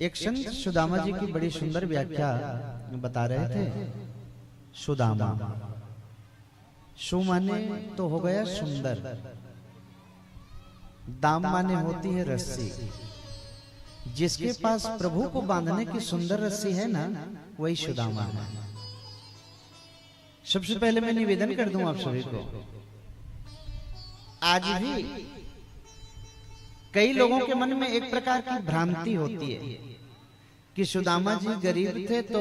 एक संत सुदामा जी की बड़ी सुंदर व्याख्या बता रहे थे। सुदामा, सु माने तो हो गया सुंदर, दाम माने होती है रस्सी। जिसके पास प्रभु को बांधने की सुंदर रस्सी है ना, वही सुदामा है। सबसे पहले मैं निवेदन कर दूं आप सभी को, आज भी कई लोगों के मन में एक प्रकार की भ्रांति होती है कि सुदामा जी गरीब थे तो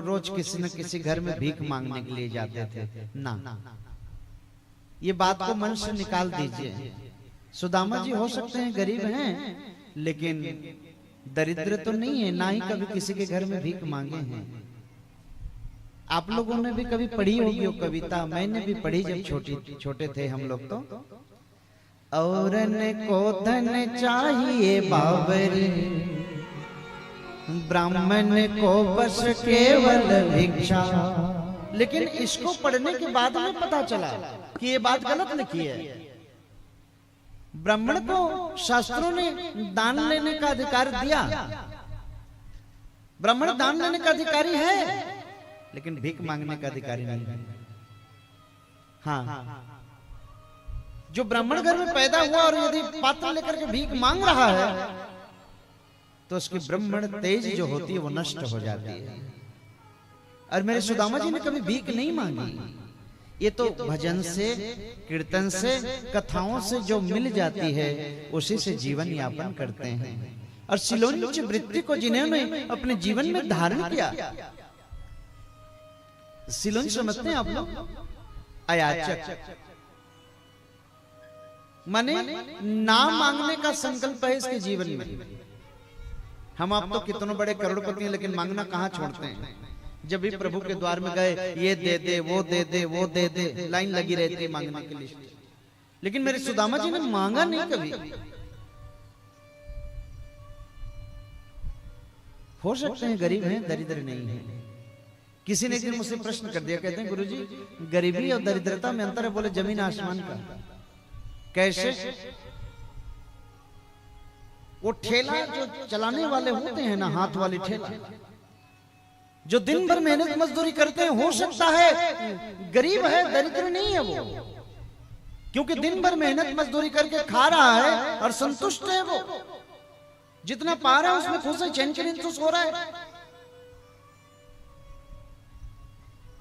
रोज किसी न किसी घर में भीख मांगने के लिए जाते थे। ना, ये बात को मन से निकाल दीजिए। सुदामा जी हो सकते हैं गरीब हैं, लेकिन दरिद्र तो नहीं है, ना ही कभी किसी के घर में भीख मांगे हैं। आप लोगों ने भी कभी पढ़ी होगी वो कविता, मैंने भी पढ़ी जब छोटे थे हम लोग। तो औरन को धन चाहिए बाबरी, ब्राह्मण को बस केवल भिक्षा। लेकिन इसको पढ़ने के बाद में पता चला कि ये बात गलत लिखी है। ब्राह्मण को शास्त्रों ने दान लेने का अधिकार दिया, ब्राह्मण दान लेने का अधिकारी है, लेकिन भीख मांगने का अधिकारी नहीं है। हाँ, जो ब्राह्मण घर में पैदा हुआ और यदि पात्र लेकर के भीख मांग रहा है तो उसकी ब्राह्मण तेज जो होती है वो नष्ट हो जाती है। और मेरे सुदामा जी ने कभी भीख नहीं मांगी। ये तो भजन से, कीर्तन से, कथाओं से जो मिल जाती है उसी से जीवन यापन करते हैं। और सिलोंच वृत्ति को जिन्होंने अपने जीवन में धारण किया, सिलोंच समझते हैं आप लोग? अयाचक माने ना मांगने का संकल्प है इसके जीवन में। हम आप तो कितनों बड़े करोड़पति हैं, लेकिन मांगना कहाँ छोड़ते हैं। जब भी प्रभु के द्वार में गए, ये दे दे, वो दे दे, वो दे दे, लाइन लगी रहती है मांगने के लिए। लेकिन मेरे सुदामा जी ने मांगा नहीं कभी। हो सकते हैं गरीब हैं, दरिद्र नहीं है। किसी ने एक दिन मुझसे प्रश्न कर दिया, कहते हैं गुरुजी गरीबी और दरिद्रता में अंतर है। बोले जमीन आसमान का। कैसे? वो ठेला जो चलाने वाले होते हैं ना, हाथ वाली ठेला, जो दिन भर मेहनत मजदूरी करते हैं, हो सकता है गरीब है, दरिद्र नहीं है वो, क्योंकि दिन भर मेहनत मजदूरी करके खा रहा है और संतुष्ट है। वो जितना पा रहा है उसमें खुश है, चैन चैन हो रहा है।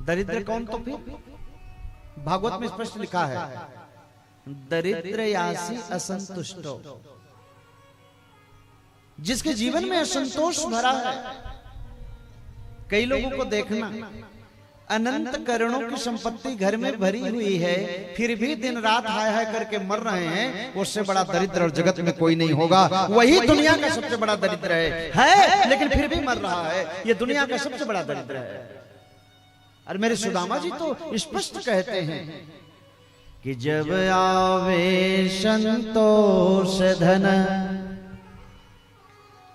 दरिद्र कौन? तो फिर भागवत में स्पष्ट लिखा है, दरिद्र यासी असंतुष्टो। जिसके जीवन में असंतोष भरा है। कई लोगों को देखना, अनंत करोड़ों की संपत्ति घर में भरी हुई है, फिर भी दिन रात हाय हाय करके मर रहे हैं। उससे बड़ा दरिद्र और जगत में कोई नहीं होगा। वही दुनिया का सबसे बड़ा दरिद्र है, लेकिन फिर भी मर रहा है। ये दुनिया का सबसे बड़ा दरिद्र है। और मेरे सुदामा जी तो स्पष्ट कहते हैं कि जब आवे संतोष धन,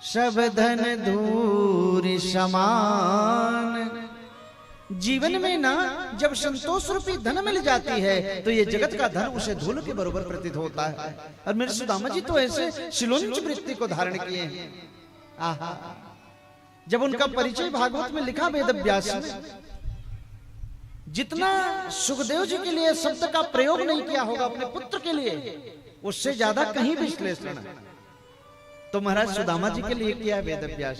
सब धन दूरी समान। जीवन में ना जब संतोष रूपी धन मिल जाती है तो ये जगत का धन उसे धूल के बराबर प्रतीत होता है। और मेरे सुदामा जी तो ऐसे सिलोंच वृत्ति को धारण किए हैं। आहा, जब उनका परिचय भागवत में लिखा वेद व्यास ने, जितना सुखदेव जी के लिए शब्द का प्रयोग नहीं किया होगा अपने पुत्र के लिए, उससे ज्यादा कहीं विश्लेषण तो महाराज सुदामा जी के लिए किया वेद व्यास।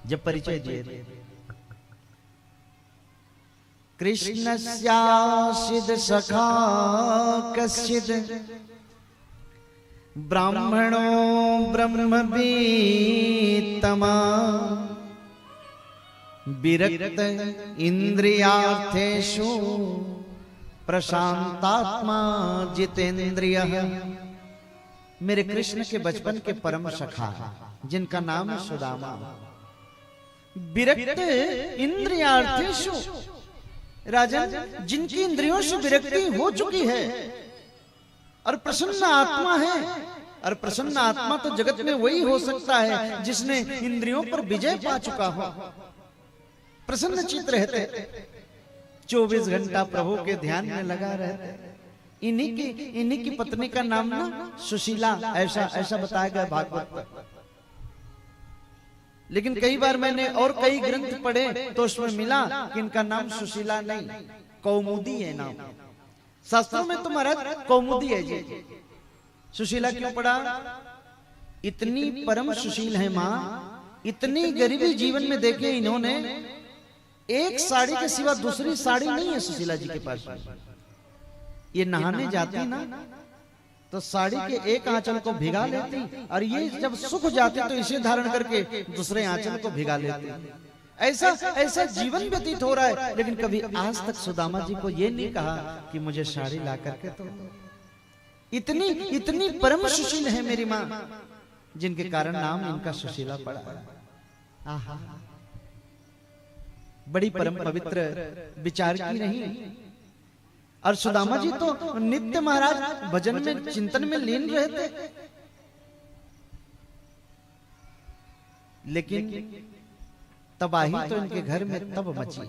जब परिचय दिए, कृष्णस्यासिद सखा कश्चिद, ब्राह्मणो ब्रह्मवीतमा, विरक्त इंद्रियार्थेषु प्रशांतात्मा जितेंद्रियः। मेरे कृष्ण के बचपन के परम सखा जिनका नाम है सुदामा। विरक्त इंद्रियार्थेषु, राजन जिनकी इंद्रियों से विरक्ति हो चुकी है और प्रसन्न आत्मा है। और प्रसन्न आत्मा तो जगत में वही हो सकता है जिसने इंद्रियों पर विजय पा चुका हो। प्रसन्न चित्त रहते, 24 घंटा प्रभु के ध्यान में लगा रहते। इन्हीं की पत्नी का नाम ना सुशीला, ऐसा बताया गया भागवत। लेकिन कई बार मैंने और कई ग्रंथ पढ़े तो उसमें मिला कि इनका नाम सुशीला नहीं, कौमुदी है नाम। शास्त्रों में तो महाराज कौमुदी है जी। सुशीला क्यों पड़ा? इतनी परम सुशील है मां, इतनी गरीबी जीवन में देखे इन्होंने, एक साड़ी के सिवा दूसरी साड़ी नहीं है सुशीला जी के पास। ये नहाने जाती ना तो साड़ी के एक आंचल को भिगा लेती, और ये जब सूख जाती तो इसे धारण करके दूसरे आंचल को भिगा लेती। ऐसा ऐसा जीवन व्यतीत हो रहा है, लेकिन कभी आज तक सुदामा जी को ये नहीं कहा कि मुझे साड़ी ला करके तो। इतनी इतनी परम सुशील है मेरी माँ, जिनके कारण नाम इनका सुशीला पड़ा। आहा, बड़ी परम पवित्र विचार की रही। और सुदामा जी तो नित्य महाराज भजन में चिंतन में लीन रहते, लेकिन तबाही तो इनके घर में तब मची।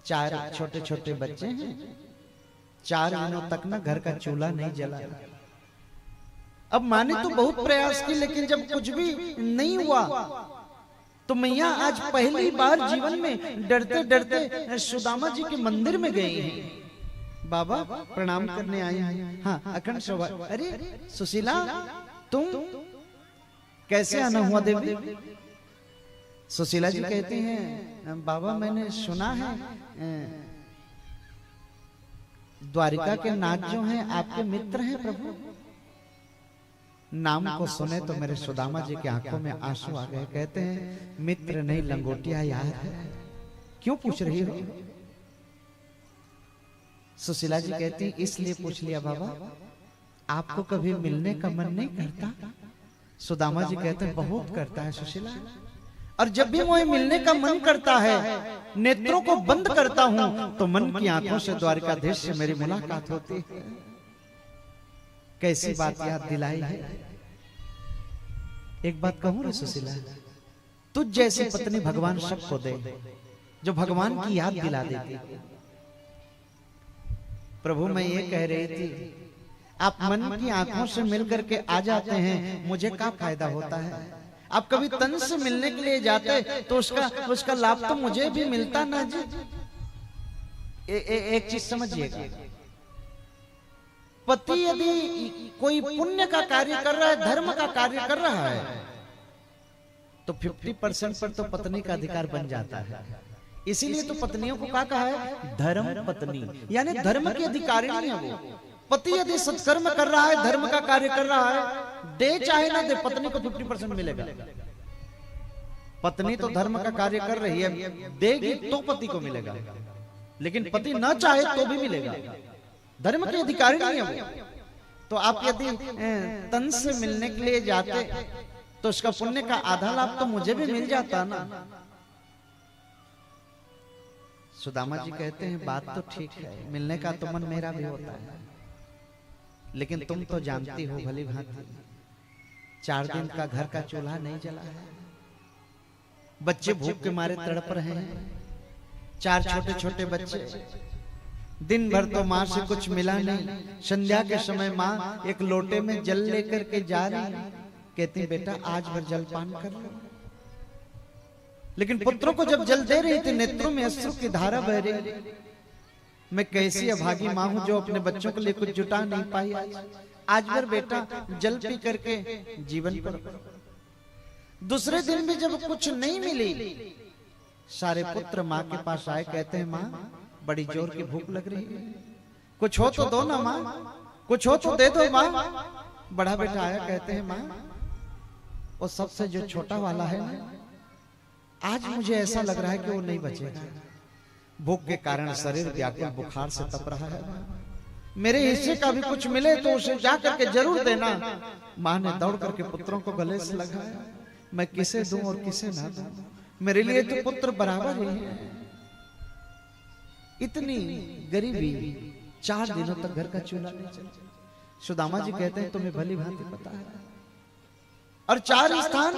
4 छोटे छोटे बच्चे हैं, 4 दिनों तक ना घर का चूल्हा नहीं जला। अब माँ ने तो बहुत प्रयास की, लेकिन जब कुछ भी नहीं हुआ तो मैया आज पहली बार जीवन में डरते डरते सुदामा जी के मंदिर में गई हैं। बाबा प्रणाम करने आई हैं। हाँ, अखंड शोभा। अरे सुशीला, तुम कैसे आना हुआ देवी? सुशीला जी कहती हैं, बाबा मैंने सुना है द्वारिका के नाथ जो हैं आपके मित्र हैं प्रभु। नाम को सुने तो मेरे सुदामा जी की आंखों में आंसू आ गए। कहते हैं, मित्र नहीं लंगोटिया यार है, क्यों पूछ रही हो? सुशीला जी कहती, इसलिए पूछ लिया बाबा, आपको कभी मिलने का मन नहीं करता? सुदामा जी कहते हैं, बहुत करता है सुशीला, और जब भी मुझे मिलने का मन करता है, नेत्रों को बंद करता हूं तो मन की आंखों से द्वारिकाधीश से मेरी मुलाकात होती है। कैसी बात याद दिलाई है। एक बात कहूं रे सुशीला, तुझ जैसी पत्नी भगवान सबको दे, जो भगवान की याद दिला देती। प्रभु मैं ये कह रही थी, आप मन की आंखों से मिल करके आ जाते हैं, मुझे क्या फायदा होता है? आप कभी तन से मिलने के लिए जाते तो उसका लाभ तो मुझे भी मिलता ना जी। एक चीज समझिएगा, पति यदि कोई पुण्य का कार्य कर रहा है, धर्म का कार्य कर रहा है, तो 50% पर तो पत्नी का अधिकार बन जाता है। इसीलिए तो पत्नियों को क्या कहा है? धर्म पत्नी, यानी धर्म की अधिकारिणी है वो। पति यदि सत्कर्म कर रहा है, धर्म का कार्य कर रहा है, दे चाहे ना दे, पत्नी को 50% मिलेगा। पत्नी तो धर्म का कार्य कर रही है, देगी तो पति को मिलेगा, लेकिन पति ना चाहे तो भी मिलेगा। धर्म के अधिकारी नहीं है वो। तो आप यदि तन से मिलने के लिए जाते तो उसका पुण्य का आधा लाभ तो मुझे भी मिल जाता ना। सुदामा जी कहते हैं, बात तो ठीक है, मिलने का तो मन मेरा भी होता है, लेकिन तुम तो जानती हो भली भांति 4 दिन का घर का चूल्हा नहीं जला है, बच्चे भूख के मारे तड़प रहे हैं। 4 छोटे छोटे बच्चे, दिन भर तो माँ से कुछ मिला नहीं। संध्या के समय माँ एक लोटे में जल लेकर के जा रही, कहती बेटा आज भर जलपान कर लो। लेकिन पुत्रों को जब जल दे रही थी, नेत्रों में अश्रु की धारा बह रही। मैं कैसी अभागी माँ हूं जो अपने बच्चों के लिए कुछ जुटा नहीं पाई। आज भर बेटा जल पी करके जीवन पर। दूसरे दिन भी जब कुछ नहीं मिली, सारे पुत्र माँ के पास आए, कहते हैं माँ बड़ी जोर की भूख लग रही है, कुछ हो तो दो ना माँ, कुछ हो तो दे दो माँ। बड़ा बेटा आया, कहते हैं माँ वो सबसे जो छोटा वाला है ना, आज मुझे ऐसा लग रहा है कि वो नहीं बचेगा। भूख के कारण शरीर व्याकुल बुखार से तप रहा है, मेरे हिस्से का भी कुछ मिले तो उसे जा करके जरूर देना। माँ ने दौड़ करके पुत्रों को गले से लगाया, मैं किसे दूं और किसे ना दूं, मेरे लिए तो पुत्र बराबर ही है। इतनी गरीबी, 4 दिनों तक घर का चूल्हा नहीं चला। सुदामा जी कहते हैं तुम्हें भली भांति पता है, और 4 स्थान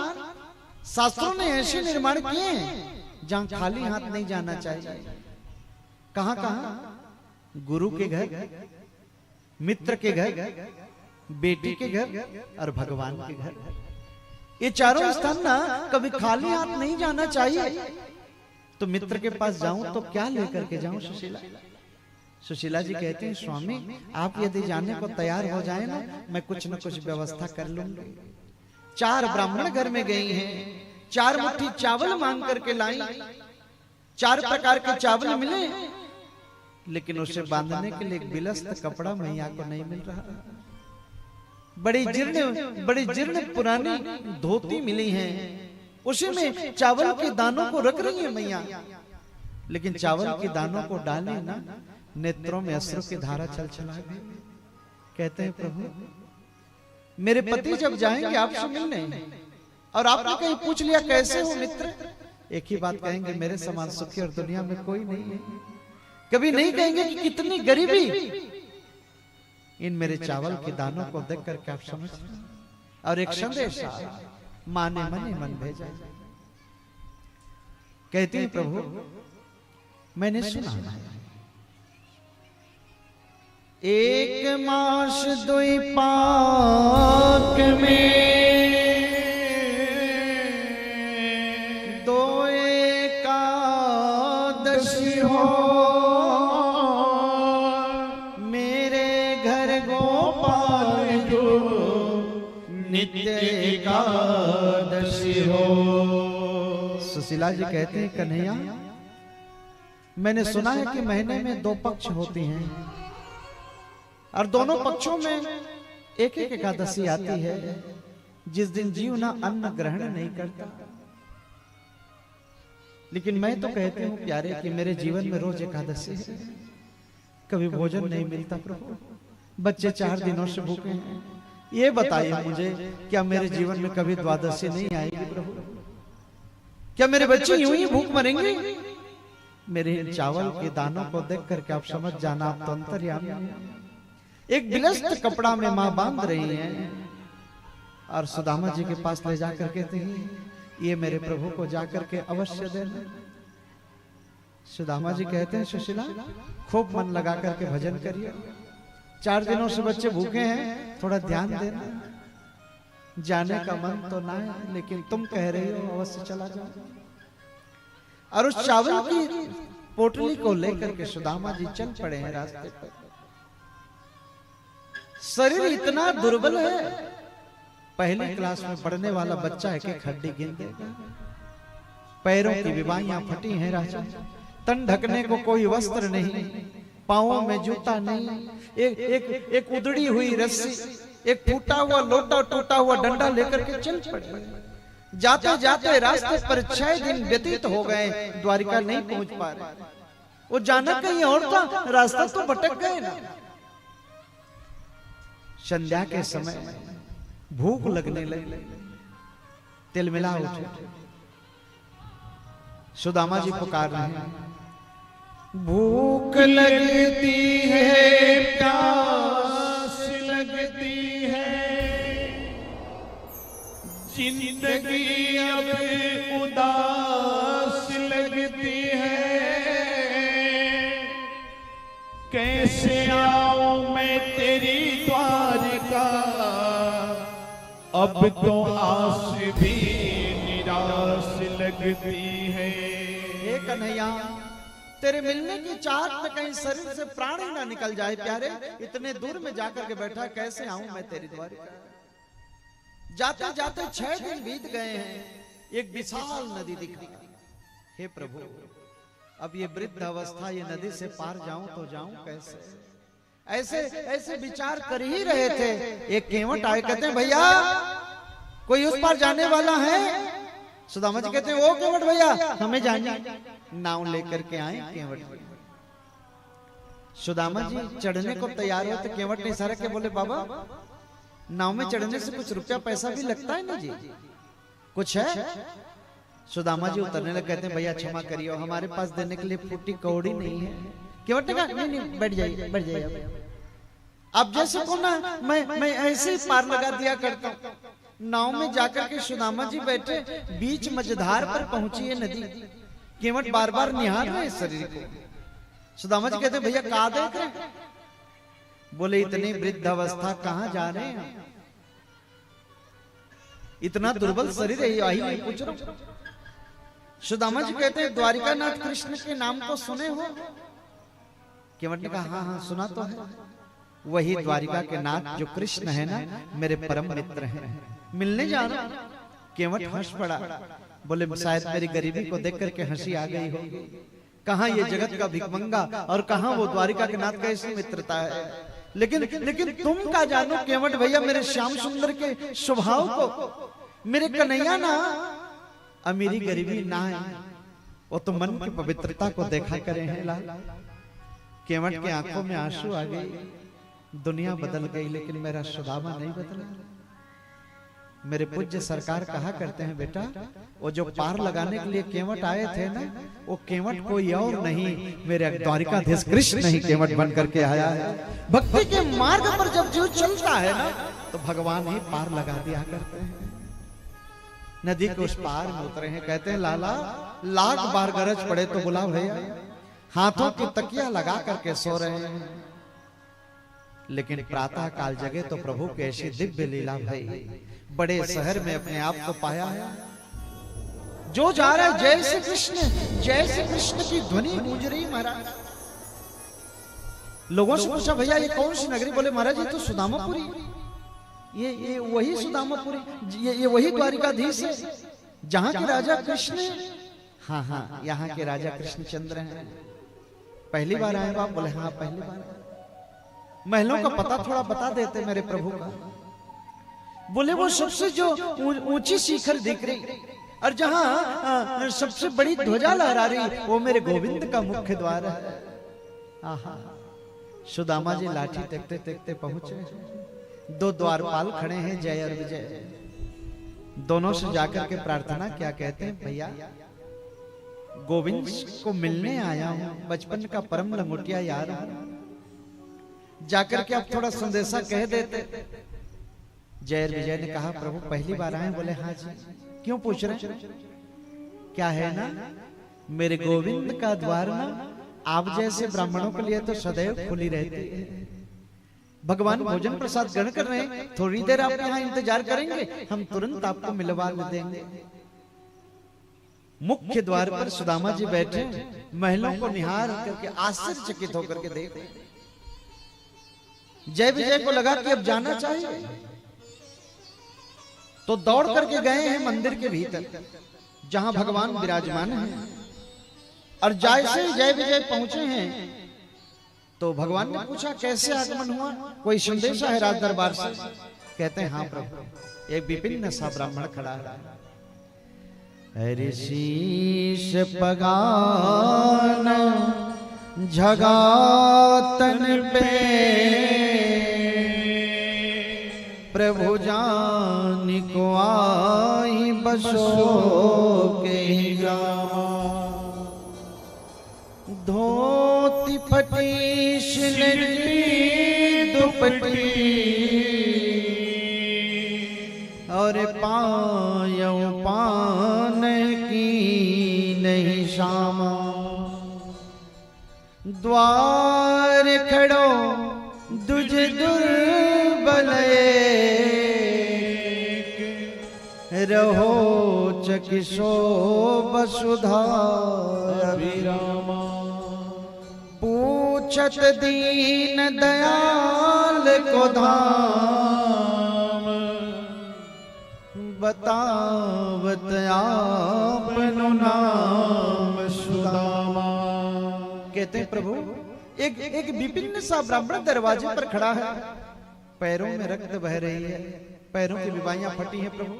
शास्त्रों ने ऐसे निर्माण किए हैं जहां खाली हाथ नहीं जाना चाहिए। कहां कहां? गुरु के घर, मित्र के घर, बेटी के घर और भगवान के घर। ये चारों स्थान ना कभी खाली हाथ नहीं जाना चाहिए। तो मित्र के पास जाऊं तो क्या लेकर के जाऊं सुशीला? सुशीला जी कहते हैं स्वामी आप यदि जाने को तैयार हो जाए ना, मैं कुछ न कुछ व्यवस्था कर लूंगी। 4 ब्राह्मण घर में गई हैं, 4 मुट्ठी चावल मांग करके लाई, 4 प्रकार के चावल मिले, लेकिन उसे बांधने के लिए एक बिलस्त कपड़ा मैया को नहीं मिल रहा। बड़ी जीर्ण पुरानी धोती मिली है, उसी में चावल के दानों को रख रही है मैया, लेकिन चावल के दानों को डाले ना, नेत्रों में अश्रु की धारा चल चला गई। कहते हैं प्रभु मेरे पति जब जाएंगे आपसे मिलने और आपने कहीं पूछ लिया कैसे हो मित्र, एक ही बात कहेंगे मेरे समान सुखी और दुनिया में कोई नहीं है। कभी नहीं कहेंगे कि कितनी गरीबी इन मेरे चावल के दानों को देख करके आप समझ। और एक संदेश माँ ने मन ही मन भेजा। कहती है प्रभु मैंने सुना 1 मास 2 पाक में 2 एकादशी हो, मेरे घर गोपाल जो नित्य एकादशी हो। सुशीला जी कहते हैं कन्हैया मैंने सुना है कि महीने में 2 पक्ष होती हैं और दोनों पक्षों में एक एक एकादशी आती है जिस दिन जीव ना अन्न ग्रहण नहीं करता। लेकिन मैं तो कहती हूँ प्यारे कि मेरे जीवन में रोज एकादशी है, कभी भोजन नहीं मिलता प्रभु, बच्चे 4 दिनों से भूखे हैं। ये बताइए मुझे क्या मेरे जीवन में कभी द्वादशी नहीं आएगी प्रभु? क्या मेरे बच्चे यूं ही भूख मरेंगे? मेरे इन चावल के दानों को देख करके आप समझ जाना आप तो अंतर्यामी हैं। एक बिलस्त कपड़ा में मां बांध रही हैं और सुदामा जी के पास ले जाकर कहते हैं ये मेरे प्रभु को जाकर के अवश्य देना। सुदामा जी कहते हैं सुशीला खूब मन लगा करके भजन करिए, 4 दिनों से बच्चे भूखे हैं, थोड़ा ध्यान देना। जाने का मन तो ना है लेकिन तुम कह रही हो अवश्य चला जाओ। और उस चावल की पोटली को लेकर के सुदामा जी चल पड़े हैं रास्ते पर। शरीर इतना दुर्बल है, पहली क्लास में पढ़ने वाला बच्चा एक एक हड्डी गिन देगा। पैरों की विवाहियां फटी हैं राजा, तन ढकने को कोई वस्त्र नहीं, पांवों में जूता नहीं, एक उधड़ी हुई रस्सी, एक फूटा हुआ लोटा, टूटा हुआ डंडा लेकर के चल पड़े। जाते जाते रास्ते पर 6 दिन व्यतीत हो गए, द्वारिका नहीं पहुंच पा रहे। वो जाना कहीं और था, रास्ता तो भटक गए ना। संध्या के समय भूख लगने लगी, तिलमिला उठे। सुदामा जी पुकार रहे हैं भूख लगती है प्यास लगती है, जिंदगी अब उदास लगती है, कैसे आऊं मैं तेरी द्वारिका, अब तो आस भी निराश लगती है। हे कन्हैया तेरे मिलने की चाहत में कहीं शरीर से प्राण ही ना निकल जाए प्यारे, इतने दूर में जाकर के बैठा, कैसे आऊं मैं तेरी द्वारिका। जाते जाते 6 दिन बीत गए हैं, एक विशाल नदी दिखी। हे प्रभु अब ये वृद्ध अवस्था, ये नदी से पार जाऊं तो जाऊं कैसे? ऐसे ऐसे विचार कर ही रहे थे, एक केवट आए, कहते हैं भैया कोई उस पार जाने वाला है? सुदामा जी कहते हैं वो केवट भैया हमें जाने। नाव लेकर के आए केवट। सुदामा जी चढ़ने को तैयार हो तो केवट ने इशारा के बोले बाबा नाव में चढ़ने से कुछ रुपया पैसा भी लगता है ना जी, कुछ है? सुदामा जी उतरने लगे, कहते हैं भैया क्षमा करिए हमारे पास देने के लिए फूटी कौड़ी नहीं है। केवट ने कहा नहीं बैठ जाइए बैठ जाइए, अब जैसे को ना मैं ऐसे ही पार लगा दिया करता हूं। नाव में जाकर के सुदामा जी बैठे, बीच मझधार पर पहुंची है नदी। केवट बार बार निहार रहे शरीर को। सुदामा जी कहते हैं भैया कहाँ देख रहे? बोले इतनी वृद्ध अवस्था कहाँ जा रहे हैं? इतना दुर्बल शरीर है, यही नहीं पूछ रहा हूं। सुदामा जी कहते हैं द्वारिकानाथ कृष्ण के नाम को सुने हो? केवट ने कहा हाँ हाँ सुना तो है। वही द्वारिका के नाथ जो कृष्ण है ना, मेरे परम मित्र हैं, मिलने जा रहा। केवट हंस पड़ा, बोले शायद मेरी गरीबी को देख करके हंसी आ गई होगी। कहाँ ये जगत का भिखमंगा और कहाँ वो द्वारिका के नाथ का ऐसी मित्रता है। लेकिन तुम का जानो केवट भैया मेरे श्याम सुंदर के स्वभाव को, मेरे कन्हैया ना अमीरी गरीबी ना है, वो तो मन की पवित्रता को देखा करे हैं लाल। केवट के आंखों में आंसू आ गए, दुनिया बदल गई लेकिन मेरा सुदामा नहीं बदला। मेरे पूज्य सरकार कहा करते हैं बेटा, वो जो पार लगाने के लिए केवट आए थे ना, वो केवट कोई और नहीं, मेरे द्वारिकाधीश कृष्ण ही केवट बन करके आया है। भक्ति के मार्ग पर जब जो चलता है ना, तो भगवान ही पार लगा दिया करते हैं। नदी के उस पार में उतरे हैं, कहते हैं लाला लाख बार गरज पड़े तो बुला भैया। हाथों की तकिया लगा करके सो रहे हैं, लेकिन प्रातः काल जगे तो प्रभु की ऐसी दिव्य लीला भई। बड़े शहर में अपने आप को पाया है, जो जा रहा है जय श्री कृष्ण की ध्वनि गूंज रही महाराज। लोगों से पूछा भैया ये कौन सी नगरी? बोले महाराज ये तो सुदामापुरी, ये वही सुदामापुरी, ये वही द्वारिकाधीश है जहां के राजा कृष्ण है। हाँ हाँ यहाँ के राजा कृष्णचंद्र हैं। पहली बार आए आप? बोले हाँ पहली बार। महलों का पता थोड़ा बता देते मेरे प्रभु का। बोले वो सबसे जो ऊंची शिखर दिख रही और जहां सबसे बड़ी ध्वजा लहरा रही, वो मेरे गोविंद का मुख्य द्वार है। आहा, सुदामा जी लाठी टेकते टेकते पहुंचे। दो द्वारपाल खड़े हैं जय और विजय, दोनों से जाकर के प्रार्थना क्या कहते हैं, भैया गोविंद को मिलने आया हूं, बचपन का परम लंगोटिया यार हूं, जाकर के आप थोड़ा संदेशा कह देते। जय विजय ने कहा प्रभु पहली बार आए? बोले हाँ जी। क्यों पूछ रहे? क्या है ना, मेरे गोविंद का द्वार ना आप जैसे ब्राह्मणों के लिए तो सदैव खुली रहती है। भगवान भोजन प्रसाद ग्रहण कर रहे हैं, थोड़ी देर आप यहाँ इंतजार करेंगे, हम तुरंत आपको मिलवा देंगे। मुख्य द्वार पर सुदामा जी बैठे, महलों को निहार करके आश्चर्यचकित होकर के देख। जय विजय को लगा कि अब जाना चाहिए, तो दौड़ करके गए हैं मंदिर के भीतर जहां भगवान विराजमान हैं। और जैसे जय विजय पहुंचे हैं तो भगवान ने पूछा कैसे आगमन हुआ, कोई संदेशा है राज दरबार से? कहते हैं हाँ प्रभु, एक विपिन सा ब्राह्मण खड़ा है। ऋषिश पगान झगातन पे प्रभु जान को आई बसो के गामा। धोती फटी शिलटी दुपटी और पायों पान की नहीं शामा। द्वार खड़ो दुज दुर्बल रहो चकिशो वसुधा अभिरामा। पूछत दीन दयाल को धाम बतावत आपनो नाम सुदामा। कहते हैं प्रभु एक विपिन सा ब्राह्मण दरवाजे पर खड़ा है, पैरों में रक्त बह रही है, पैरों की विवाइयां फटी हैं प्रभु,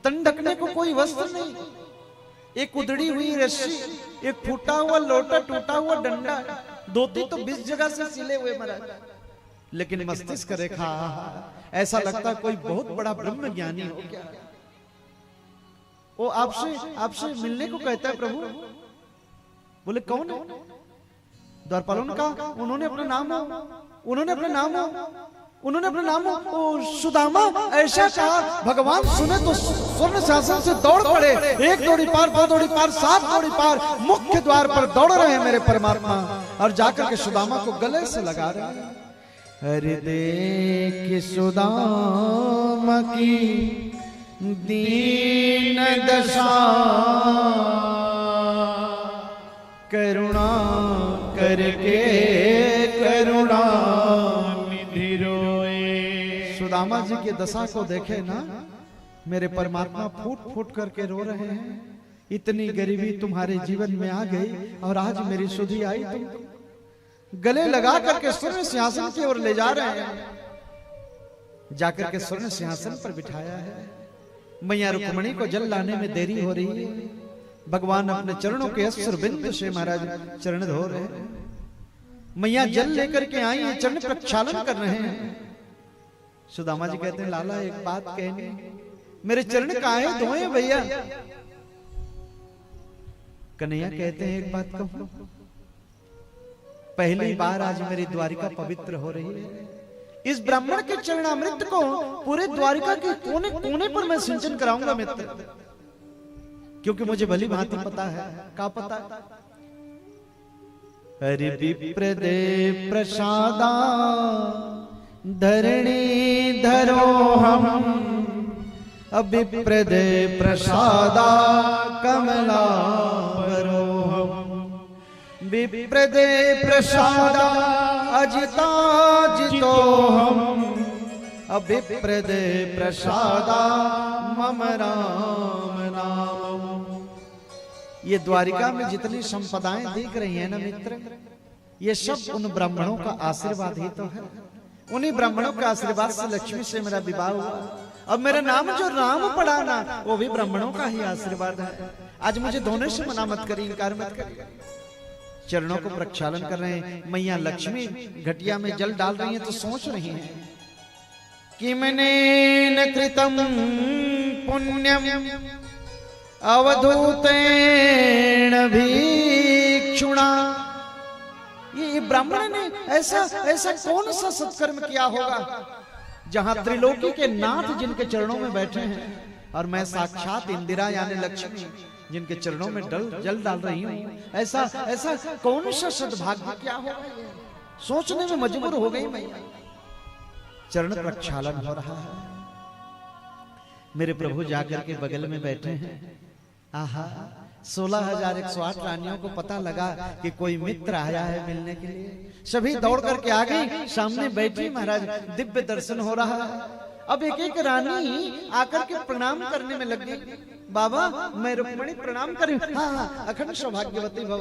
तन ढकने को कोई वस्त्र नहीं, एक उधड़ी हुई रस्सी, एक फूटा हुआ लोटा, टूटा हुआ डंडा, धोती तो 20 जगह से सिले हुए महाराज, लेकिन मस्तिष्क रेखा ऐसा लगता कोई बहुत बड़ा ब्रह्म ज्ञानी हो क्या। वो आपसे मिलने को कहता है प्रभु। बोले कौन है? द्वारपालों ने कहा उन्होंने अपना नाम सुदामा ऐसा कहा। भगवान सुने तो स्वर्ण शासन से दौड़ पड़े, एक दौड़ी पार, दो दौड़ी पार, 7 दौड़ी पार, मुख्य द्वार पर दौड़ रहे हैं मेरे परमात्मा, और जाकर के सुदामा को गले से लगा रहे हैं। अरे देख सुदामा की दीन दशा करुणा करके करुणा निधि रोए। सुदामा जी की दशा को देखे ना, मेरे परमात्मा फूट फूट करके रो रहे हैं। इतनी गरीबी तुम्हारे जीवन में आ गई और आज मेरी सुधि आई, तुम गले लगा करके स्वर्ण सिंहासन की ओर ले जा रहे हैं। जाकर के स्वर्ण सिंहासन पर बिठाया है। मैया रुक्मणी को जल लाने में देरी हो रही है। भगवान अपने चरणों के अस्त्र बिंदु से महाराज चरण धो रहे हैं। मैया जल लेकर के आई है, चरण प्रक्षालन कर रहे हैं। सुदामा जी कहते हैं लाला एक बात कहनी, मेरे चरण काहे धोए भैया? कन्हैया कहते हैं एक बात कहूं, पहली बार आज मेरी द्वारिका पवित्र हो रही है। इस ब्राह्मण के चरणामृत को पूरे द्वारिका के कोने कोने पर मैं सिंचन कराऊंगा मित्र, क्योंकि मुझे भली भांति पता है। क्या पता? हरि विप्रदे प्रसादा धरणी धरो हम, अभिप्रदे प्रसादा कमला भरो हम। विप्रदे प्रसादा अजिता जितो हम, अभिप्रदे प्रसादा मम राम नाम। ये द्वारिका में जितनी संपदाएं दिख रही हैं ना मित्र, ये सब उन ब्राह्मणों का आशीर्वाद ही तो है। उन्हीं ब्राह्मणों के आशीर्वाद से लक्ष्मी से मेरा विवाह हुआ। अब मेरा नाम जो राम पड़ा ना, वो भी ब्राह्मणों का ही आशीर्वाद है। आज मुझे धोने से मना मत करिए, इनकार मत करिए। चरणों को प्रक्षालन कर रहे हैं। मैया लक्ष्मी घटिया में जल डाल रही हैं तो सोच रही हैं कि मैंने कृतम पुण्यम अवधूतेन भिक्षुणा। ये ब्राह्मण ने ऐसा कौन सा सत्कर्म किया होगा जहां त्रिलोकी के नाथ जिनके चरणों में बैठे हैं और मैं साक्षात इंदिरा यानी लक्ष्मी जिनके चरणों में जल डाल रही हूं। ऐसा कौन सा सद्भाग्य क्या होगा? सोचने में मजबूर हो गई मैया। चरण प्रक्षालन हो रहा है। मेरे प्रभु जाकर के बगल में बैठे हैं। आहा, 16,108 रानियों को पता लगा कि कोई मित्र आया है मिलने के लिए। सभी दौड़ करके आ गई, सामने बैठी महाराज, दिव्य दर्शन हो रहा है। अब एक एक रानी आकर के प्रणाम करने में लग गई। बाबा मैं रुक्मणी प्रणाम करी, हाँ अखंड सौभाग्यवती भव।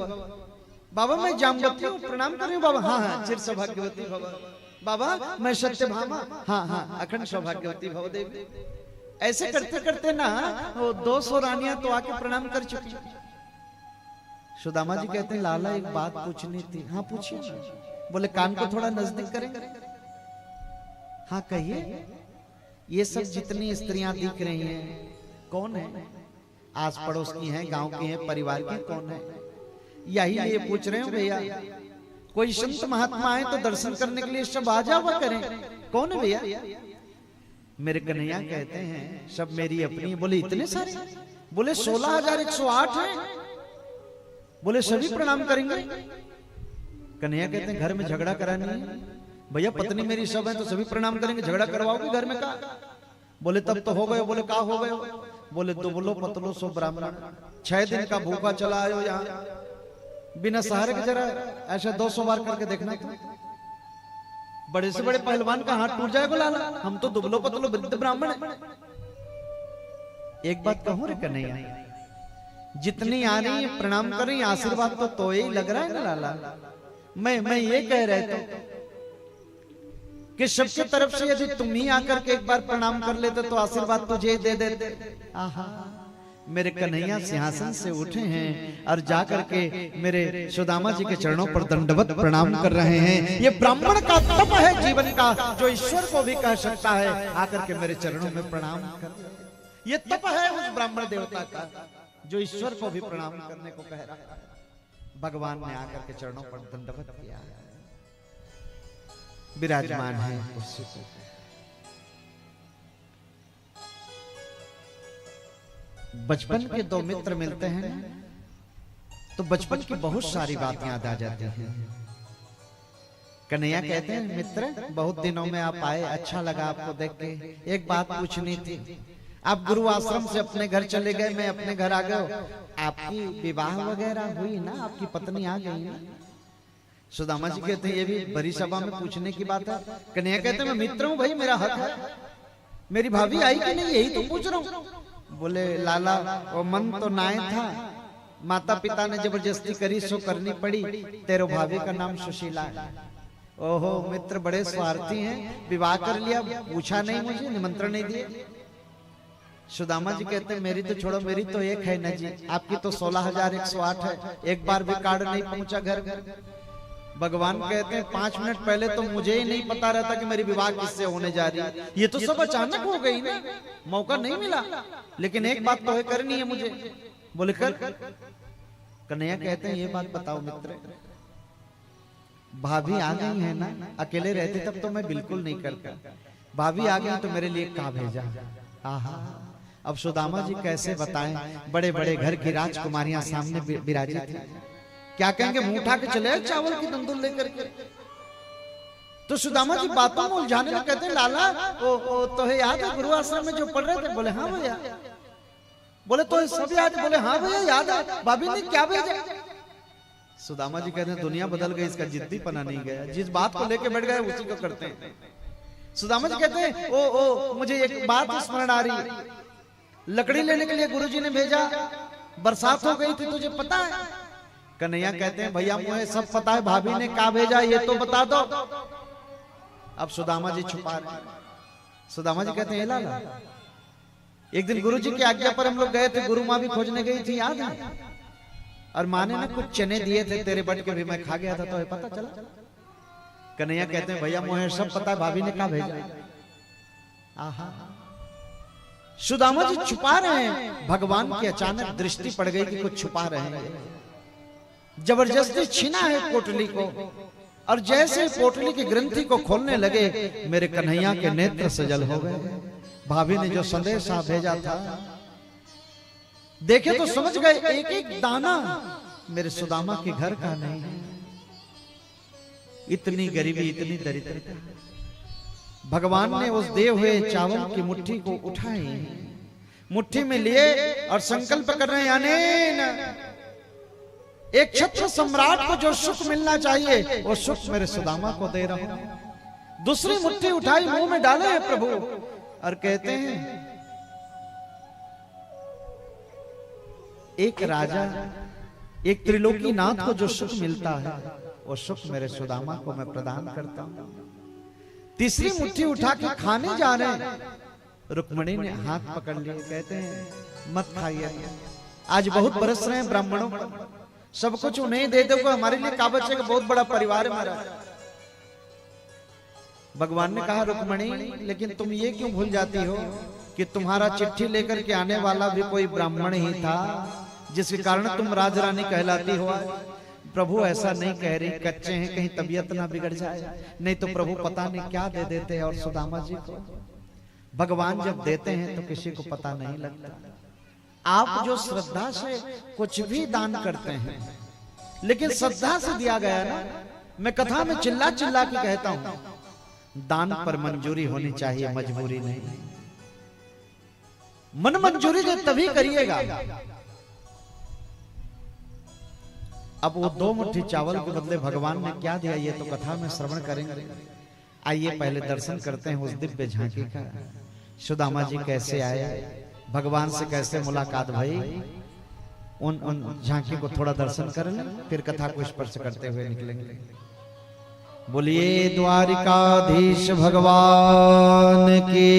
बाबा मैं जामवती हूँ, प्रणाम करी बाबा, हाँ चिर सौभाग्यवती भव। बाबा मैं सत्यभामा, हाँ अखंड सौभाग्यवती भव देवी। ऐसे करते करते ना वो 200 रानियां तो आके प्रणाम कर चुकी। सुदामा जी कहते हैं लाला एक बात पूछनी थी। हाँ पूछिए। बोले कान को थोड़ा नजदीक करें। हाँ कहिए। ये सब जितनी स्त्रियां दिख रही हैं कौन है? आस पड़ोस की हैं, गांव की हैं, परिवार की कौन है? यही ये पूछ रहे हो भैया। कोई संत महात्मा आए तो दर्शन करने के लिए सब आ जावा करें। कौन है भैया? मेरे कन्हैया कहते हैं सब मेरी अपनी। बोले इतने सारे? बोले 16,108 हैं। बोले सभी प्रणाम करेंगे। कन्हैया कहते हैं घर में झगड़ा करानी है भैया, पत्नी मेरी सब है तो सभी प्रणाम करेंगे, झगड़ा करवाओगे घर में का? बोले तब तो हो गए। बोले का हो गए? बोले दुबलो पतलो सो ब्राह्मण, 6 दिन का भूखा चला आयो यहाँ बिना सहारे के। जरा ऐसा 200 बार करके देखना। बड़े से बड़े पहलवान का हाथ टूट जाएगा लाला, हम तो दुबलो पतलो वृद्ध ब्राह्मण है। एक बात कहूं रे कन्हैया, जितनी आ रही है प्रणाम कर रही, आशीर्वाद तो ही लग रहा है ना लाला। मैं ये कह रहे थे कि सबके तरफ से यदि तुम ही आकर के एक बार प्रणाम कर लेते तो आशीर्वाद तुझे दे देते। आहा, मेरे कन्हैया सिंहासन से उठे हैं और जाकर के मेरे सुदामा जी के चरणों पर दंडवत प्रणाम कर रहे हैं। ये ब्राह्मण का तप है जीवन का, जो ईश्वर को भी कह सकता है आकर के मेरे चरणों में प्रणाम कर। ये तप है उस ब्राह्मण देवता का जो ईश्वर को भी प्रणाम करने को कह रहा है। भगवान ने आकर के चरणों पर दंडवत किया, विराजमान है कुर्सी पर। बचपन के दो मित्र मिलते हैं तो बचपन की बहुत सारी बात याद आ जाती हैं। कन्हैया कहते हैं मित्र बहुत दिनों में आप आए, अच्छा लगा आपको देख के। एक बात पूछनी थी, आप गुरु आश्रम से अपने घर चले गए, मैं अपने घर आ गया, आपकी विवाह वगैरह हुई ना, आपकी पत्नी आ गई ना? सुदामा जी कहते हैं ये भी बड़ी सभा में पूछने की बात है। कन्हैया कहते हैं मैं मित्र हूं भाई, मेरा हक है, मेरी भाभी आई कि नहीं यही तो पूछ रहा हूं। बोले लाला वो मन तो नाय था, माता पिता ने जबरदस्ती करी सो करनी पड़ी, तेरो भाभी का नाम सुशीला है। ओहो मित्र बड़े स्वार्थी हैं, विवाह कर लिया, पूछा नहीं, मुझे निमंत्रण नहीं दिए। सुदामा जी कहते हैं मेरी तो छोड़ो, मेरी तो एक है न जी, आपकी तो 16,108 है, एक बार भी कार्ड नहीं पहुंचा घर। भगवान कहते हैं 5 मिनट पहले तो मुझे ही नहीं पता रहता कि मेरी विवाह किससे होने जा रही है, ये तो सब अचानक हो गई ना, मौका नहीं मिला, लेकिन एक बात तो है करनी है मुझे। बोले कर। कन्हैया कहते हैं ये बात बताओ मित्र, भाभी आ गई है ना, अकेले रहते तब तो मैं बिल्कुल नहीं करता, भाभी आ गई तो मेरे लिए क्या भेजा। आहा अब सुदामा जी कैसे बताएं, बड़े बड़े घर की राजकुमारियां सामने विराजित थी, क्या कहेंगे, मुंह उठा के चले चावल की दंदुल लेकर के। तो सुदामा जी बातों में उलझाने में कहते हैं लाला ओ तो है याद है गुरु आश्रम में जो पढ़ रहे थे? बोले हाँ भैया। बोले तो सब याद? बोले हाँ भैया याद है, भाभी ने क्या भेजा? सुदामा जी कहते हैं दुनिया बदल गई, इसका जिद्दी पना नहीं गया, जिस बात को लेके बैठ गए उसी को करते हैं। सुदामा जी कहते हैं ओ मुझे एक बात स्मरण आ रही है, लकड़ी लेने के लिए गुरुजी ने भेजा, बरसात हो गई थी, तुझे पता है? कन्हैया कहते हैं भैया मुझे सब पता है, भाभी ने क्या भेजा ये तो बता दो। अब सुदामा जी छुपा रहे। सुदामा जी कहते हैं लाला एक दिन गुरुजी की आज्ञा पर हम लोग गए थे, गुरु माँ भी खोजने गई थी, याद है? और माँ ने ना कुछ चने दिए थे तेरे बट के भी, मैं खा गया था तो पता चला। कन्हैया कहते हैं भैया मुझे सब पता है, भाभी ने क्या भेजा। आहा सुदामा जी छुपा रहे हैं, भगवान की अचानक दृष्टि पड़ गई कि कुछ छुपा रहे हैं, जबरदस्ती छीना है पोटली को, और जैसे पोटली की ग्रंथि को खोलने लगे मेरे कन्हैया के नेत्र सजल हो गए। भाभी ने जो संदेशा भेजा था देखे तो समझ गए एक एक दाना मेरे सुदामा के घर का नहीं है। इतनी गरीबी, इतनी दरिद्रता। भगवान ने उस दिए हुए चावल की मुट्ठी को उठाई, मुट्ठी में लिए और संकल्प कर रहे हैं एक क्षत्र सम्राट को जो सुख मिलना चाहिए वो सुख मेरे सुदामा को दे रहा हूं। दूसरी मुट्ठी उठाई, मुंह में डाले हैं प्रभु और कहते हैं एक राजा, एक त्रिलोकी नाथ को जो सुख मिलता है वो सुख मेरे सुदामा को मैं प्रदान करता हूं। तीसरी मुट्ठी उठा के खाने जा रहे हैं, रुक्मणी ने हाथ पकड़ लिए, कहते हैं मत खाइए, आज बहुत बरस रहे हैं ब्राह्मणों, सब कुछ उन्हें दे दोगे, हमारे लिए क्या बचेगा, बहुत बड़ा परिवार है हमारा। भगवान ने कहा रुक्मणी लेकिन तुम ये क्यों भूल जाती हो कि तुम्हारा चिट्ठी लेकर के आने वाला भी कोई ब्राह्मण ही था, जिसके कारण तुम राजरानी कहलाती हो। प्रभु ऐसा नहीं कह रही, कच्चे हैं कहीं तबीयत ना बिगड़ जाए, नहीं तो प्रभु पता नहीं क्या दे देते हैं। और सुदामा जी को भगवान जब देते हैं तो किसी को पता नहीं लगता। आप जो श्रद्धा से कुछ भी दान करते हैं, लेकिन श्रद्धा से दिया गया ना, मैं कथा में चिल्ला चिल्ला के कहता हूं, दान पर मंजूरी होनी चाहिए, मजबूरी नहीं। मन मंजूरी दे तभी करिएगा। अब वो 2 मुट्ठी चावल के बदले भगवान ने क्या दिया ये तो कथा में श्रवण करेंगे। आइए पहले दर्शन करते हैं उस दिव्य झांकी का। सुदामा जी कैसे आए, भगवान से कैसे मुलाकात भई, उन झांकी को थोड़ा दर्शन कर लें, फिर कथा को स्पर्श करते हुए निकलेंगे। बोलिए द्वारिकाधीश भगवान की